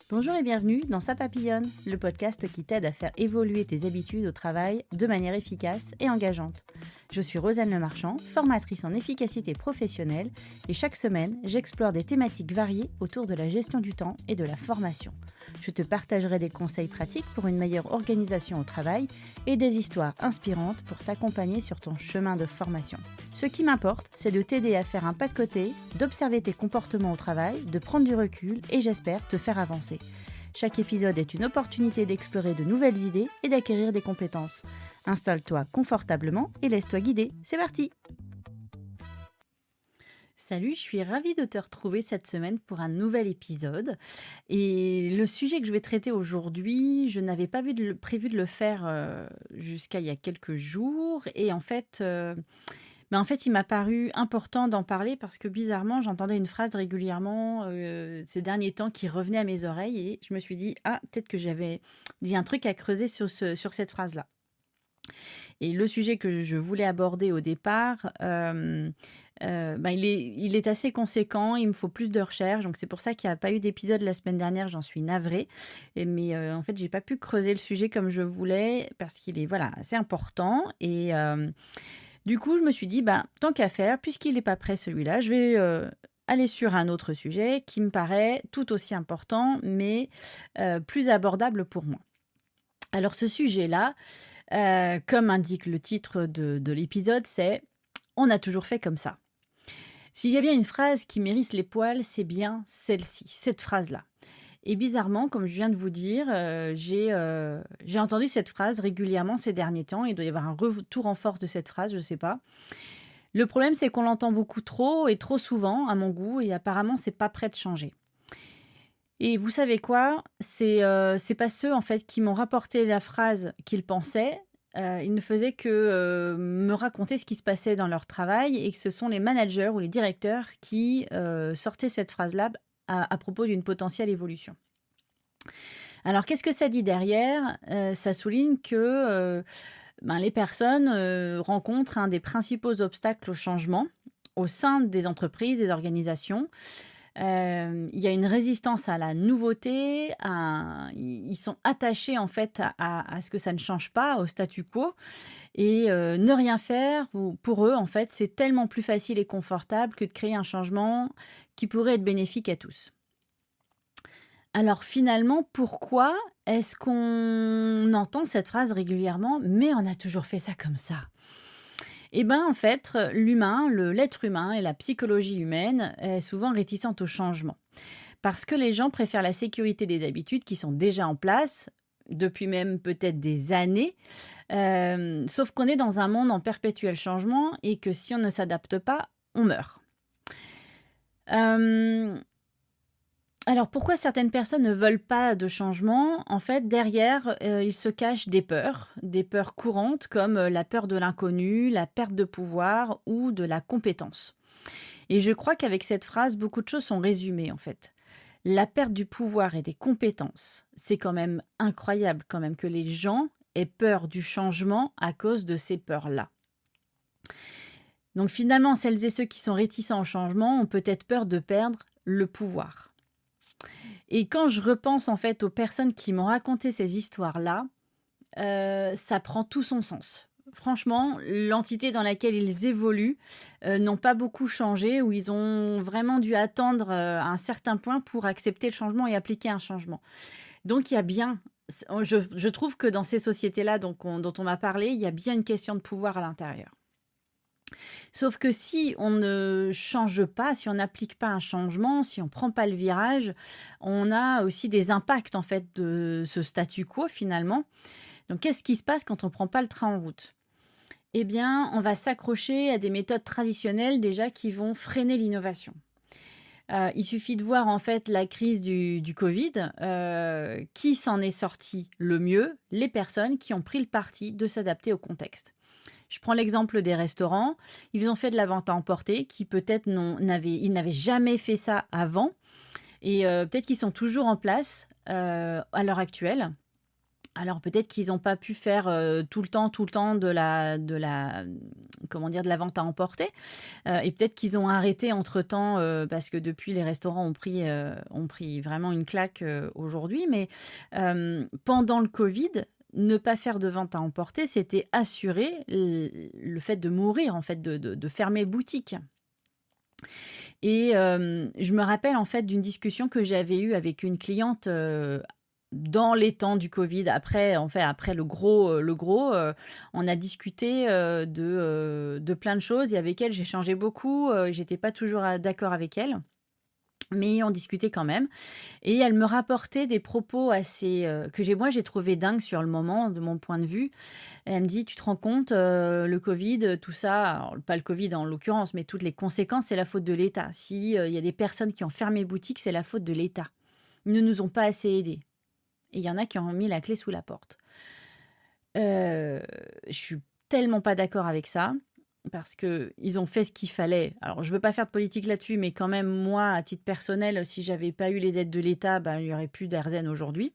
Bonjour et bienvenue dans Ça Papillonne, le podcast qui t'aide à faire évoluer tes habitudes au travail de manière efficace et engageante. Je suis Rosanne Lemarchand, formatrice en efficacité professionnelle et chaque semaine, j'explore des thématiques variées autour de la gestion du temps et de la formation. Je te partagerai des conseils pratiques pour une meilleure organisation au travail et des histoires inspirantes pour t'accompagner sur ton chemin de formation. Ce qui m'importe, c'est de t'aider à faire un pas de côté, d'observer tes comportements au travail, de prendre du recul et j'espère te faire avancer. Chaque épisode est une opportunité d'explorer de nouvelles idées et d'acquérir des compétences. Installe-toi confortablement et laisse-toi guider. C'est parti! Salut, je suis ravie de te retrouver cette semaine pour un nouvel épisode. Et le sujet que je vais traiter aujourd'hui, je n'avais pas prévu de le faire jusqu'à il y a quelques jours. Et en fait, il m'a paru important d'en parler parce que bizarrement, j'entendais une phrase régulièrement ces derniers temps qui revenait à mes oreilles et je me suis dit, ah, peut-être que il y a un truc à creuser sur cette phrase-là. Et le sujet que je voulais aborder au départ, il est assez conséquent, il me faut plus de recherches, donc c'est pour ça qu'il n'y a pas eu d'épisode la semaine dernière, j'en suis navrée. Mais en fait, j'ai pas pu creuser le sujet comme je voulais parce qu'il est assez important. Et du coup, je me suis dit, tant qu'à faire, puisqu'il n'est pas prêt celui-là, je vais aller sur un autre sujet qui me paraît tout aussi important, mais plus abordable pour moi. Alors ce sujet-là, comme indique le titre de l'épisode, c'est « On a toujours fait comme ça ». S'il y a bien une phrase qui m'érisse les poils, c'est bien celle-ci, cette phrase-là. Et bizarrement, comme je viens de vous dire, j'ai entendu cette phrase régulièrement ces derniers temps. Il doit y avoir un retour en force de cette phrase, je ne sais pas. Le problème, c'est qu'on l'entend beaucoup trop et trop souvent, à mon goût, et apparemment, c'est pas prêt de changer. Et vous savez quoi? C'est pas ceux en fait qui m'ont rapporté la phrase qu'ils pensaient. Ils ne faisaient que me raconter ce qui se passait dans leur travail et que ce sont les managers ou les directeurs qui sortaient cette phrase-là à propos d'une potentielle évolution. Alors, qu'est-ce que ça dit derrière? Ça souligne que les personnes rencontrent un des principaux obstacles au changement au sein des entreprises, des organisations. Il y a une résistance à la nouveauté, ils sont attachés en fait à ce que ça ne change pas, au statu quo. Et ne rien faire, pour eux, en fait, c'est tellement plus facile et confortable que de créer un changement qui pourrait être bénéfique à tous. Alors finalement, pourquoi est-ce qu'on entend cette phrase régulièrement « mais on a toujours fait ça comme ça » ? En fait, l'être humain et la psychologie humaine est souvent réticente au changement. Parce que les gens préfèrent la sécurité des habitudes qui sont déjà en place, depuis même peut-être des années. Sauf qu'on est dans un monde en perpétuel changement et que si on ne s'adapte pas, on meurt. Alors, pourquoi certaines personnes ne veulent pas de changement? En fait, derrière, il se cache des peurs courantes comme la peur de l'inconnu, la perte de pouvoir ou de la compétence. Et je crois qu'avec cette phrase, beaucoup de choses sont résumées en fait. La perte du pouvoir et des compétences, c'est quand même incroyable quand même que les gens aient peur du changement à cause de ces peurs-là. Donc finalement, celles et ceux qui sont réticents au changement ont peut-être peur de perdre le pouvoir. Et quand je repense en fait aux personnes qui m'ont raconté ces histoires-là, ça prend tout son sens. Franchement, l'entité dans laquelle ils évoluent n'ont pas beaucoup changé, ou ils ont vraiment dû attendre un certain point pour accepter le changement et appliquer un changement. Donc il y a bien, je trouve que dans ces sociétés-là dont on m'a parlé, il y a bien une question de pouvoir à l'intérieur. Sauf que si on ne change pas, si on n'applique pas un changement, si on ne prend pas le virage, on a aussi des impacts en fait de ce statu quo finalement. Donc qu'est-ce qui se passe quand on ne prend pas le train en route? Eh bien, on va s'accrocher à des méthodes traditionnelles déjà qui vont freiner l'innovation. Il suffit de voir en fait la crise du Covid, qui s'en est sorti le mieux? Les personnes qui ont pris le parti de s'adapter au contexte. Je prends l'exemple des restaurants. Ils ont fait de la vente à emporter, qui peut-être ils n'avaient jamais fait ça avant. Et peut-être qu'ils sont toujours en place à l'heure actuelle. Alors peut-être qu'ils n'ont pas pu faire, tout le temps comment dire? De la vente à emporter, et peut-être qu'ils ont arrêté entre-temps, parce que depuis les restaurants ont pris vraiment une claque, aujourd'hui. Mais, pendant le covid, ne pas faire de vente à emporter, c'était assurer le fait de mourir, en fait, de fermer boutique. Et je me rappelle, en fait, d'une discussion que j'avais eue avec une cliente, dans les temps du covid. Après, en fait, après on a discuté, de plein de choses et avec elle, j'ai changé beaucoup, j'étais pas toujours, d'accord avec elle, mais on discutait quand même. Et elle me rapportait des propos assez, j'ai trouvé dingue sur le moment, de mon point de vue. Et elle me dit: «Tu te rends compte, le covid, tout ça», alors pas le covid en l'occurrence, mais toutes les conséquences, c'est la faute de l'État. Si, il y a des personnes qui ont fermé boutique, c'est la faute de l'État. Ils ne nous ont pas assez aidés et il y en a qui ont mis la clé sous la porte. Je suis tellement pas d'accord avec ça, parce que ils ont fait ce qu'il fallait. Alors je veux pas faire de politique là-dessus, mais quand même moi, à titre personnel, si j'avais pas eu les aides de l'État, ben, il y aurait plus d'Airzen aujourd'hui.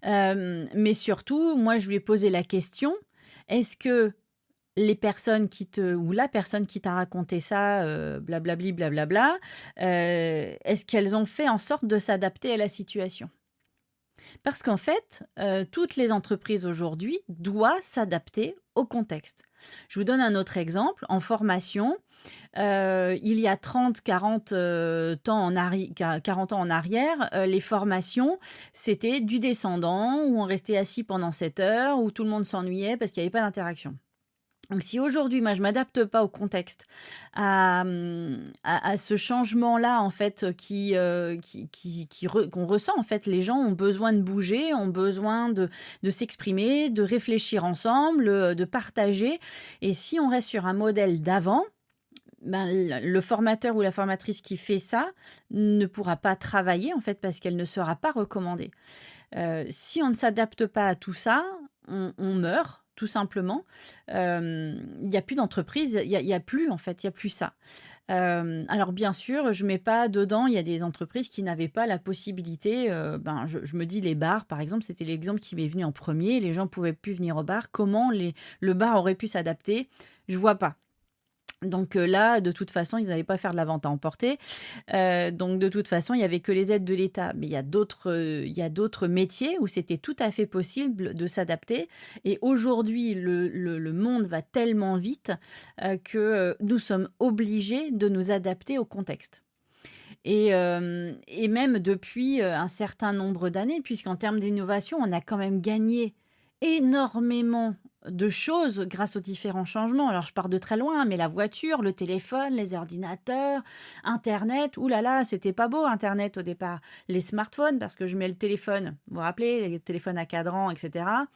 Mais surtout, moi, je lui ai posé la question: «Est-ce que les personnes qui te ou la personne qui t'a raconté ça, blablabli blablabla, est-ce qu'elles ont fait en sorte de s'adapter à la situation?» Parce qu'en fait, toutes les entreprises aujourd'hui doivent s'adapter au contexte. Je vous donne un autre exemple. En formation, il y a 30-40 temps 40 ans en arrière, les formations, c'était du descendant, où on restait assis pendant 7 heures, où tout le monde s'ennuyait parce qu'il n'y avait pas d'interaction. Donc si aujourd'hui, moi, je m'adapte pas au contexte, à ce changement-là, en fait, qu'on ressent, en fait. Les gens ont besoin de bouger, ont besoin de s'exprimer, de réfléchir ensemble, de partager. Et si on reste sur un modèle d'avant, ben, le formateur ou la formatrice qui fait ça ne pourra pas travailler, en fait, parce qu'elle ne sera pas recommandée. Si on ne s'adapte pas à tout ça, on meurt, tout simplement. Il y a plus d'entreprise, il y a plus, en fait, il y a plus ça. Alors bien sûr, je mets pas dedans, il y a des entreprises qui n'avaient pas la possibilité, ben, je me dis les bars, par exemple, c'était l'exemple qui m'est venu en premier. Les gens pouvaient plus venir au bar. Comment le bar aurait pu s'adapter? Je vois pas. Donc là, de toute façon, ils n'allaient pas faire de la vente à emporter. Donc de toute façon, il y avait que les aides de l'État. Mais il y a d'autres métiers où c'était tout à fait possible de s'adapter. Et aujourd'hui, le monde va tellement vite, que, nous sommes obligés de nous adapter au contexte. Et même depuis, un certain nombre d'années, puisqu'en termes d'innovation, on a quand même gagné énormément de choses grâce aux différents changements. Alors je pars de très loin, mais la voiture, le téléphone, les ordinateurs, internet, ouh là là, c'était pas beau internet au départ. Les smartphones, parce que je mets le téléphone, vous vous rappelez, les téléphones à cadran, et cetera.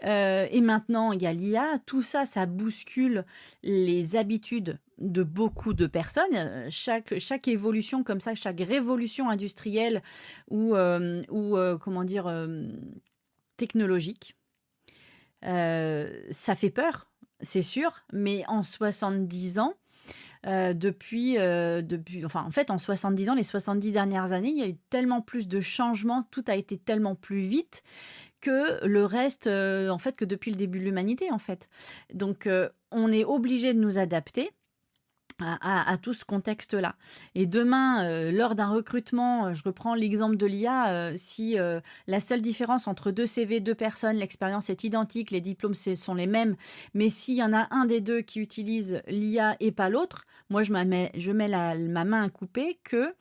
Et maintenant, il y a l'IA. Tout ça, ça bouscule les habitudes de beaucoup de personnes. Chaque évolution comme ça, chaque révolution industrielle ou comment dire, technologique, ça fait peur, c'est sûr. Mais en 70 ans, enfin, en fait, en 70 ans, les 70 dernières années, il y a eu tellement plus de changements, tout a été tellement plus vite que le reste, en fait, que depuis le début de l'humanité, en fait. Donc, on est obligé de nous adapter à tout ce contexte-là. Et demain, lors d'un recrutement, je reprends l'exemple de l'IA, si la seule différence entre deux CV, deux personnes, l'expérience est identique, les diplômes sont les mêmes, mais s'il y en a un des deux qui utilise l'IA et pas l'autre, moi je mets ma main à couper que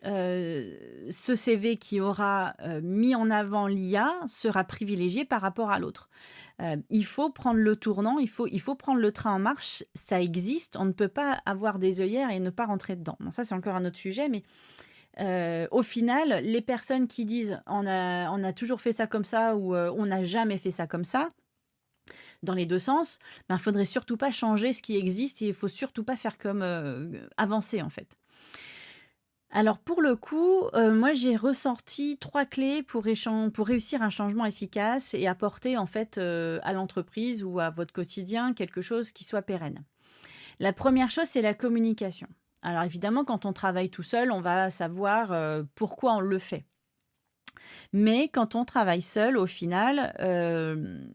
ce CV qui aura mis en avant l'IA sera privilégié par rapport à l'autre. Il faut prendre le tournant, il faut prendre le train en marche, ça existe, on ne peut pas avoir des œillères et ne pas rentrer dedans. Bon, ça c'est encore un autre sujet, mais au final, les personnes qui disent on a toujours fait ça comme ça ou on n'a jamais fait ça comme ça, dans les deux sens, ben, faudrait surtout pas changer ce qui existe et il faut surtout pas faire comme avancer en fait. Alors pour le coup, moi j'ai ressorti 3 clés pour réussir un changement efficace et apporter en fait, à l'entreprise ou à votre quotidien quelque chose qui soit pérenne. La première chose, c'est la communication. Alors évidemment, quand on travaille tout seul, on va savoir, pourquoi on le fait. Mais quand on travaille seul, au final,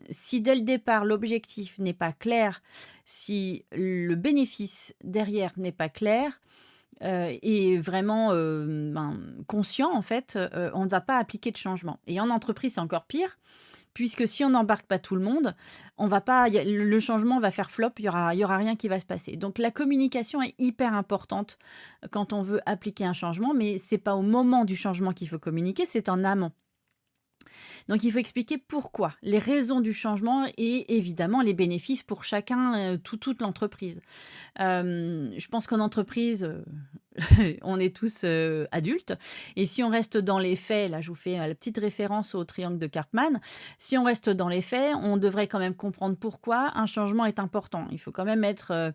si dès le départ, l'objectif n'est pas clair, si le bénéfice derrière n'est pas clair, et vraiment, conscient en fait, on ne va pas appliquer de changement et en entreprise, c'est encore pire puisque si on n'embarque pas tout le monde, on va pas y a le changement va faire flop, il y aura rien qui va se passer. Donc la communication est hyper importante quand on veut appliquer un changement, mais c'est pas au moment du changement qu'il faut communiquer, c'est en amont. Donc il faut expliquer pourquoi, les raisons du changement et évidemment les bénéfices pour chacun, toute l'entreprise. Je pense qu'en entreprise, on est tous, adultes et si on reste dans les faits, là je vous fais, la petite référence au triangle de Karpman. Si on reste dans les faits, on devrait quand même comprendre pourquoi un changement est important. Il faut quand même être,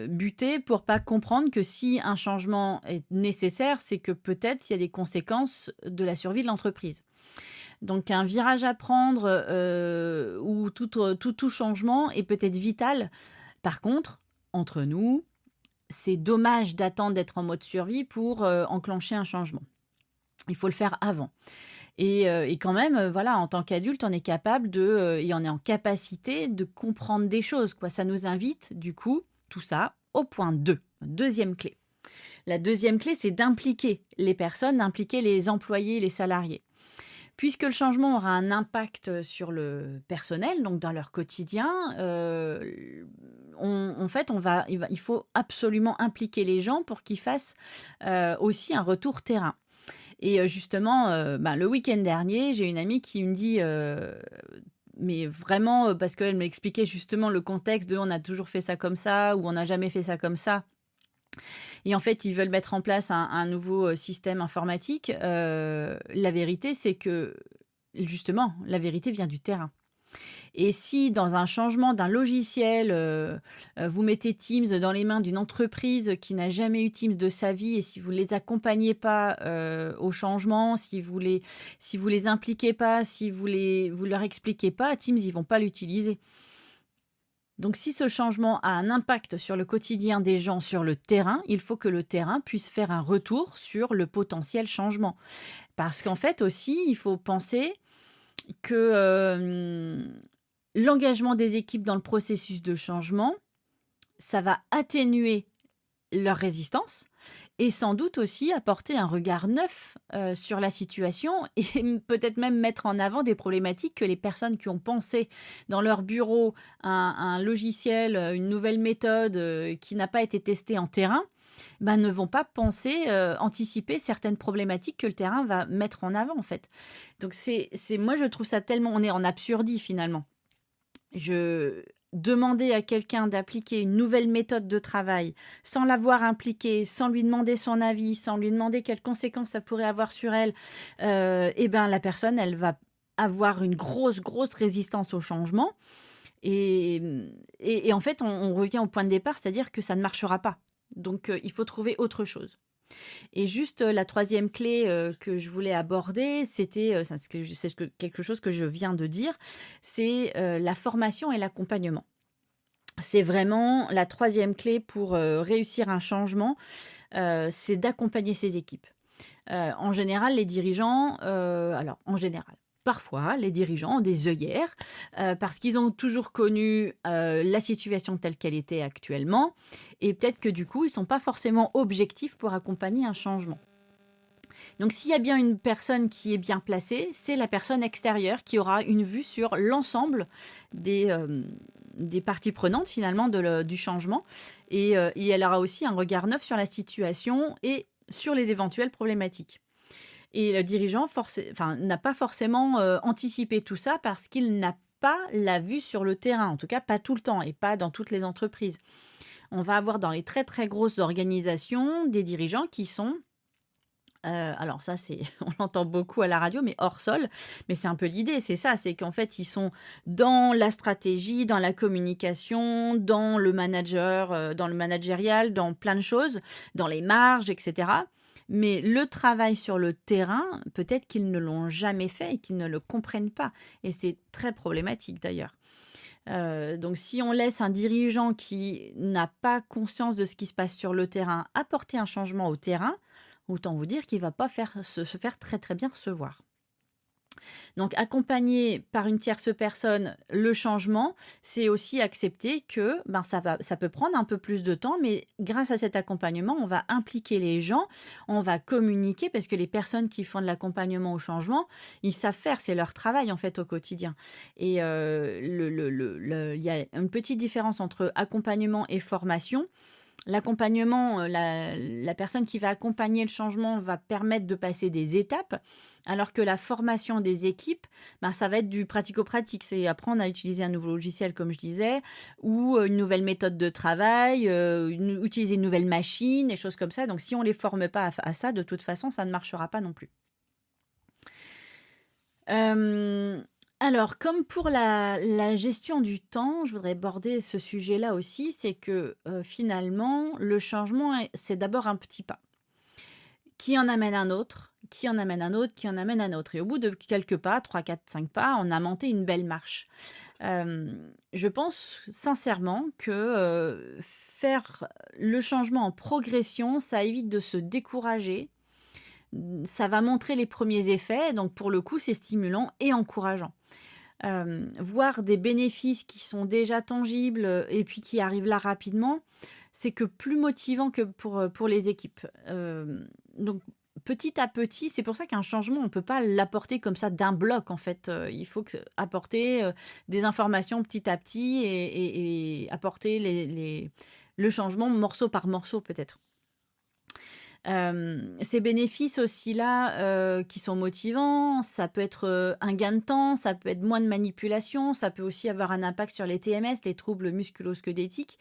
buté pour pas comprendre que si un changement est nécessaire, c'est que peut-être il y a des conséquences de la survie de l'entreprise. Donc un virage à prendre, ou tout changement est peut-être vital. Par contre, entre nous, c'est dommage d'attendre d'être en mode survie pour, enclencher un changement. Il faut le faire avant et quand même, voilà, en tant qu'adulte, on est capable et on est en capacité de comprendre des choses, quoi. Ça nous invite, du coup, tout ça, au point 2, deuxième clé. La deuxième clé, c'est d'impliquer les personnes, d'impliquer les employés, les salariés. Puisque le changement aura un impact sur le personnel, donc dans leur quotidien, en fait, il faut absolument impliquer les gens pour qu'ils fassent aussi un retour terrain. Et justement, le week-end dernier, j'ai une amie qui me dit, mais vraiment, parce qu'elle m'expliquait justement le contexte de on a toujours fait ça comme ça ou on n'a jamais fait ça comme ça. Et en fait, ils veulent mettre en place un nouveau système informatique. La vérité, c'est que, justement, la vérité vient du terrain. Et si dans un changement d'un logiciel, vous mettez Teams dans les mains d'une entreprise qui n'a jamais eu Teams de sa vie et si vous ne les accompagnez pas au changement, si vous les impliquez pas, si vous leur expliquez pas, Teams, ils vont pas l'utiliser. Donc si ce changement a un impact sur le quotidien des gens sur le terrain, il faut que le terrain puisse faire un retour sur le potentiel changement. Parce qu'en fait aussi, il faut penser que l'engagement des équipes dans le processus de changement, ça va atténuer leur résistance et sans doute aussi apporter un regard neuf sur la situation et peut-être même mettre en avant des problématiques que les personnes qui ont pensé dans leur bureau un logiciel, une nouvelle méthode qui n'a pas été testée en terrain, ne vont pas penser, anticiper certaines problématiques que le terrain va mettre en avant en fait. Donc moi je trouve ça tellement on est en absurdie finalement. Demander à quelqu'un d'appliquer une nouvelle méthode de travail sans l'avoir impliqué, sans lui demander son avis, sans lui demander quelles conséquences ça pourrait avoir sur elle, la personne, elle va avoir une grosse, grosse résistance au changement. Et en fait, on revient au point de départ, c'est-à-dire que ça ne marchera pas. Donc, il faut trouver autre chose. Et juste la troisième clé que je voulais aborder, c'était quelque chose que je viens de dire, c'est la formation et l'accompagnement. C'est vraiment la troisième clé pour réussir un changement, c'est d'accompagner ses équipes. En général, les dirigeants, parfois, les dirigeants ont des œillères parce qu'ils ont toujours connu la situation telle qu'elle était actuellement et peut-être que du coup, ils ne sont pas forcément objectifs pour accompagner un changement. Donc s'il y a bien une personne qui est bien placée, c'est la personne extérieure qui aura une vue sur l'ensemble des parties prenantes finalement du changement et elle aura aussi un regard neuf sur la situation et sur les éventuelles problématiques. Et le dirigeant n'a pas forcément anticipé tout ça parce qu'il n'a pas la vue sur le terrain, en tout cas pas tout le temps et pas dans toutes les entreprises. On va avoir dans les très très grosses organisations des dirigeants qui sont, alors ça on l'entend beaucoup à la radio, mais hors sol, mais c'est un peu l'idée, c'est ça, c'est qu'en fait ils sont dans la stratégie, dans la communication, dans le managérial, dans plein de choses, dans les marges, etc. Mais le travail sur le terrain, peut-être qu'ils ne l'ont jamais fait et qu'ils ne le comprennent pas. Et c'est très problématique d'ailleurs. Donc si on laisse un dirigeant qui n'a pas conscience de ce qui se passe sur le terrain apporter un changement au terrain, autant vous dire qu'il ne va pas se faire très très bien recevoir. Donc accompagner par une tierce personne le changement, c'est aussi accepter que ça peut prendre un peu plus de temps, mais grâce à cet accompagnement, on va impliquer les gens, on va communiquer parce que les personnes qui font de l'accompagnement au changement, ils savent faire, c'est leur travail en fait au quotidien. Et il y a une petite différence entre accompagnement et formation. L'accompagnement, la personne qui va accompagner le changement va permettre de passer des étapes, alors que la formation des équipes, ça va être du pratico-pratique. C'est apprendre à utiliser un nouveau logiciel, comme je disais, ou une nouvelle méthode de travail, utiliser une nouvelle machine, des choses comme ça. Donc, si on ne les forme pas à ça, de toute façon, ça ne marchera pas non plus. Alors, comme pour la gestion du temps, je voudrais aborder ce sujet-là aussi, c'est que finalement, le changement, c'est d'abord un petit pas qui en amène un autre, qui en amène un autre, qui en amène un autre. Et au bout de quelques pas, 3, 4, 5 pas, on a monté une belle marche. Je pense sincèrement que faire le changement en progression, ça évite de se décourager. Ça va montrer les premiers effets, donc pour le coup, c'est stimulant et encourageant. Voir des bénéfices qui sont déjà tangibles et puis qui arrivent là rapidement, c'est que plus motivant que pour les équipes. Donc petit à petit, c'est pour ça qu'un changement, on ne peut pas l'apporter comme ça d'un bloc en fait. Il faut apporter des informations petit à petit et apporter le changement morceau par morceau peut-être. Ces bénéfices aussi là, qui sont motivants, ça peut être, un gain de temps, ça peut être moins de manipulation, ça peut aussi avoir un impact sur les TMS, les troubles musculo-squelettiques,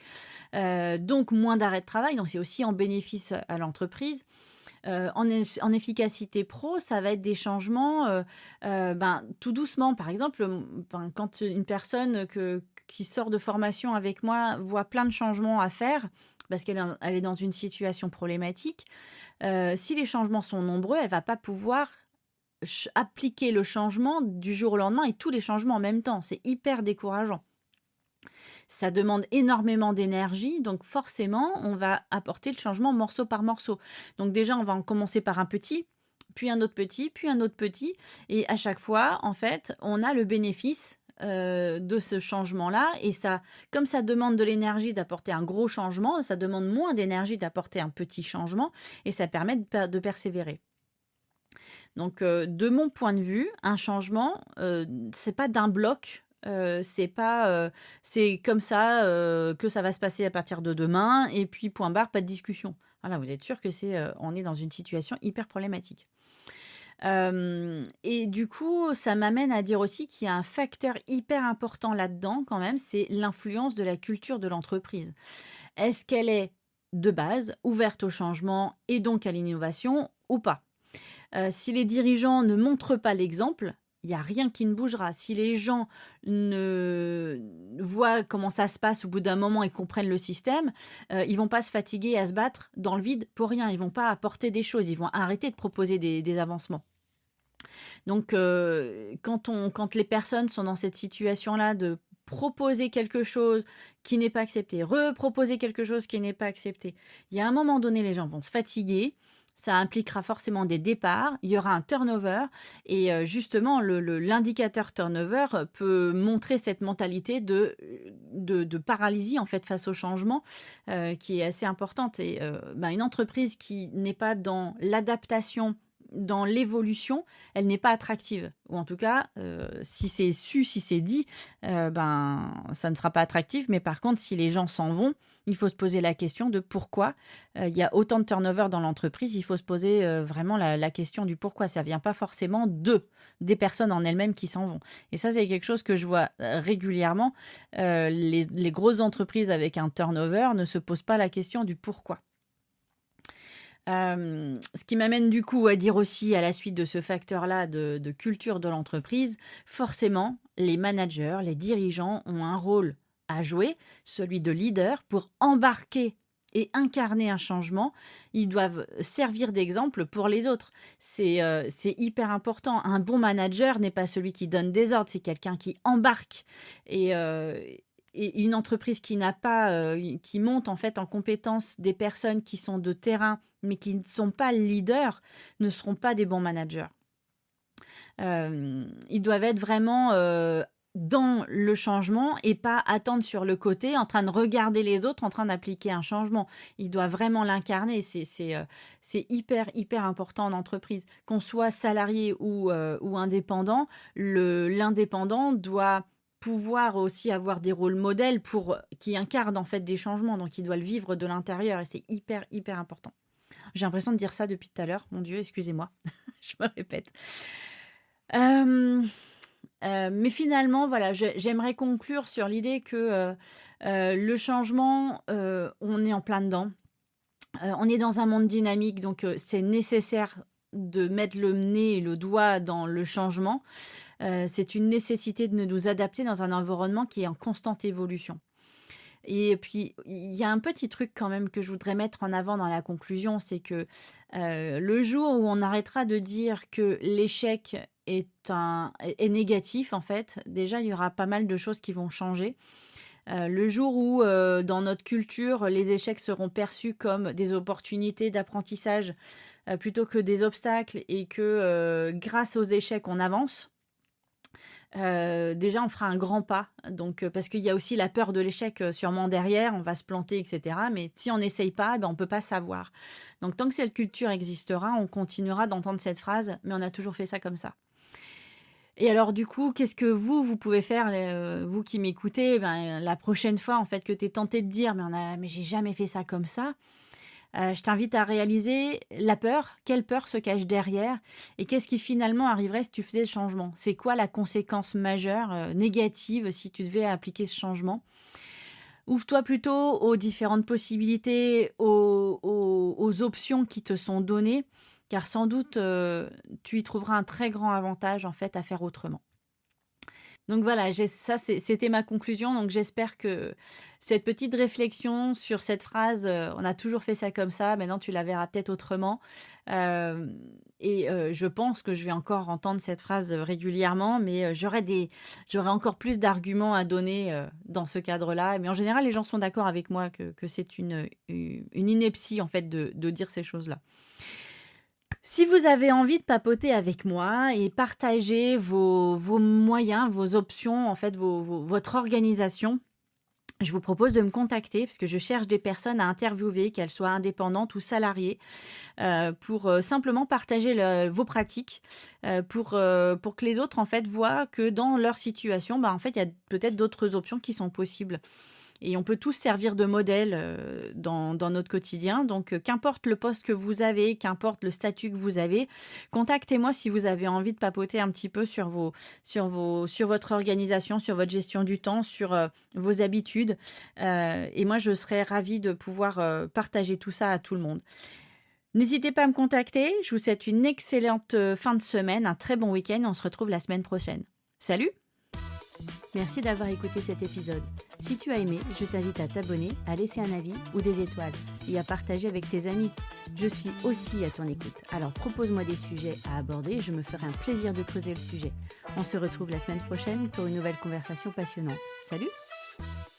donc moins d'arrêt de travail, donc c'est aussi en bénéfice à l'entreprise. En efficacité pro, ça va être des changements, tout doucement. Par exemple, quand une personne qui sort de formation avec moi voit plein de changements à faire, parce elle est dans une situation problématique, si les changements sont nombreux, elle va pas pouvoir appliquer le changement du jour au lendemain et tous les changements en même temps. C'est hyper décourageant. Ça demande énormément d'énergie, donc forcément, on va apporter le changement morceau par morceau. Donc déjà, on va en commencer par un petit, puis un autre petit, puis un autre petit, et à chaque fois, en fait, on a le bénéfice de ce changement-là, et ça, comme ça demande de l'énergie d'apporter un gros changement, ça demande moins d'énergie d'apporter un petit changement, et ça permet de persévérer. Donc, de mon point de vue, un changement, c'est pas d'un bloc. C'est pas, c'est comme ça que ça va se passer à partir de demain, et puis point barre, pas de discussion. Voilà, vous êtes sûr que on est dans une situation hyper problématique. Et du coup, ça m'amène à dire aussi qu'il y a un facteur hyper important là-dedans quand même, c'est l'influence de la culture de l'entreprise. Est-ce qu'elle est de base ouverte au changement et donc à l'innovation ou pas? Si les dirigeants ne montrent pas l'exemple, il y a rien qui ne bougera. Si les gens ne voient comment ça se passe au bout d'un moment et comprennent le système, ils vont pas se fatiguer à se battre dans le vide pour rien. Ils vont pas apporter des choses. Ils vont arrêter de proposer des avancements. Donc, quand les personnes sont dans cette situation-là de proposer quelque chose qui n'est pas accepté, reproposer quelque chose qui n'est pas accepté, il y a un moment donné, les gens vont se fatiguer. Ça impliquera forcément des départs, il y aura un turnover et justement l'indicateur turnover peut montrer cette mentalité de paralysie en fait face au changement qui est assez importante. Et une entreprise qui n'est pas dans l'adaptation, dans l'évolution, elle n'est pas attractive. Ou en tout cas, si c'est su, si c'est dit, ça ne sera pas attractif. Mais par contre, si les gens s'en vont, il faut se poser la question de pourquoi il y a autant de turnover dans l'entreprise. Il faut se poser vraiment la question du pourquoi. Ça ne vient pas forcément des personnes en elles-mêmes qui s'en vont. Et ça, c'est quelque chose que je vois régulièrement. Les grosses entreprises avec un turnover ne se posent pas la question du pourquoi. Ce qui m'amène du coup à dire aussi, à la suite de ce facteur-là de culture de l'entreprise, forcément, les managers, les dirigeants ont un rôle à jouer, celui de leader, pour embarquer et incarner un changement. Ils doivent servir d'exemple pour les autres. C'est hyper important. Un bon manager n'est pas celui qui donne des ordres, c'est quelqu'un qui embarque. Et une entreprise qui n'a pas, qui monte en fait en compétence des personnes qui sont de terrain, mais qui ne sont pas leaders, ne seront pas des bons managers. Ils doivent être vraiment, dans le changement et pas attendre sur le côté, en train de regarder les autres, en train d'appliquer un changement. Ils doivent vraiment l'incarner. C'est hyper, hyper important en entreprise. Qu'on soit salarié ou indépendant, l'indépendant doit pouvoir aussi avoir des rôles modèles qui incarnent en fait des changements. Donc, il doit le vivre de l'intérieur et c'est hyper, hyper important. J'ai l'impression de dire ça depuis tout à l'heure. Mon Dieu, excusez-moi. Je me répète. Euh, mais finalement, voilà, j'aimerais conclure sur l'idée que le changement, on est en plein dedans. On est dans un monde dynamique, donc c'est nécessaire de mettre le nez et le doigt dans le changement. C'est une nécessité de nous adapter dans un environnement qui est en constante évolution. Et puis, il y a un petit truc quand même que je voudrais mettre en avant dans la conclusion, c'est que le jour où on arrêtera de dire que l'échec est négatif, en fait, déjà, il y aura pas mal de choses qui vont changer. Le jour où, dans notre culture, les échecs seront perçus comme des opportunités d'apprentissage plutôt que des obstacles et que grâce aux échecs, on avance. Déjà, on fera un grand pas. Donc, parce qu'il y a aussi la peur de l'échec sûrement derrière, on va se planter, etc. Mais si on n'essaye pas, ben, on ne peut pas savoir. Donc, tant que cette culture existera, on continuera d'entendre cette phrase, mais on a toujours fait ça comme ça. Et alors, du coup, qu'est-ce que vous pouvez faire, vous qui m'écoutez, ben, la prochaine fois, en fait, que tu es tenté de dire, mais j'ai jamais fait ça comme ça. Je t'invite à réaliser la peur, quelle peur se cache derrière et qu'est-ce qui finalement arriverait si tu faisais le changement. C'est quoi la conséquence majeure, négative, si tu devais appliquer ce changement? Ouvre-toi plutôt aux différentes possibilités, aux options qui te sont données, car sans doute tu y trouveras un très grand avantage en fait à faire autrement. Donc voilà, c'était ma conclusion. Donc j'espère que cette petite réflexion sur cette phrase, on a toujours fait ça comme ça, maintenant tu la verras peut-être autrement. Je pense que je vais encore entendre cette phrase régulièrement, mais j'aurai encore plus d'arguments à donner dans ce cadre-là. Mais en général, les gens sont d'accord avec moi que c'est une ineptie en fait de dire ces choses-là. Si vous avez envie de papoter avec moi et partager vos moyens, vos options, en fait, votre organisation, je vous propose de me contacter parce que je cherche des personnes à interviewer, qu'elles soient indépendantes ou salariées, pour simplement partager vos pratiques, pour que les autres en fait voient que dans leur situation, en fait, il y a peut-être d'autres options qui sont possibles. Et on peut tous servir de modèle dans notre quotidien. Donc, qu'importe le poste que vous avez, qu'importe le statut que vous avez, contactez-moi si vous avez envie de papoter un petit peu sur votre organisation, sur votre gestion du temps, sur vos habitudes. Et moi, je serais ravie de pouvoir partager tout ça à tout le monde. N'hésitez pas à me contacter. Je vous souhaite une excellente fin de semaine, un très bon week-end. On se retrouve la semaine prochaine. Salut! Merci d'avoir écouté cet épisode. Si tu as aimé, je t'invite à t'abonner, à laisser un avis ou des étoiles et à partager avec tes amis. Je suis aussi à ton écoute. Alors propose-moi des sujets à aborder et je me ferai un plaisir de creuser le sujet. On se retrouve la semaine prochaine pour une nouvelle conversation passionnante. Salut!